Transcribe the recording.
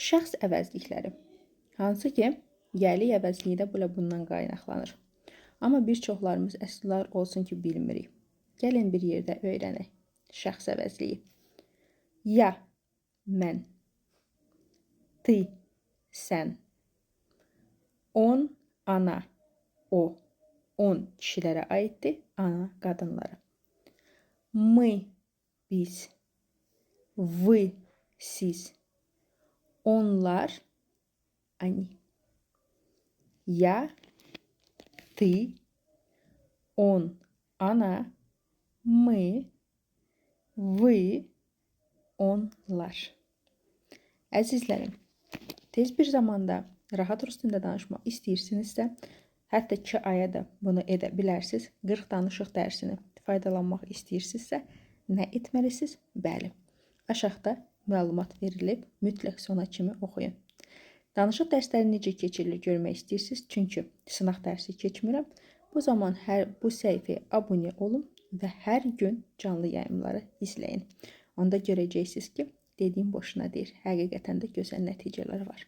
Şəxs əvəzlikləri. Hansı ki, yerlik əvəzliyi də bundan qaynaqlanır. Amma bir çoxlarımız əslər olsun ki, bilmirik. Gəlin bir yerdə öyrənək. Şəxs əvəzliyi. Ya, mən. Ty, sən. On, ana, o. On kişilərə aiddir, ana qadınlara. Мы, biz. Вы, siz. Onlar, они. Я, ты, он, она, мы, вы, onlar. Əzizlərim, tez bir zamanda rahat rus dilində danışmaq istəyirsinizsə, hətta 2 aya da bunu edə bilərsiniz. 40 danışıq dərsini faydalanmaq istəyirsinizsə, nə etməlisiniz? Bəli, aşağıda məlumat verilib, mütləq sona kimi oxuyun. Danışıq dərsləri necə keçirilir görmək istəyirsiniz? Çünki sınaq dərsi keçmirəm. Bu zaman bu səhifəyə abunə olun və hər gün canlı yayımları izləyin. Onda görəcəksiniz ki, dediyim boşuna deyir. Həqiqətən də gözəl nəticələr var.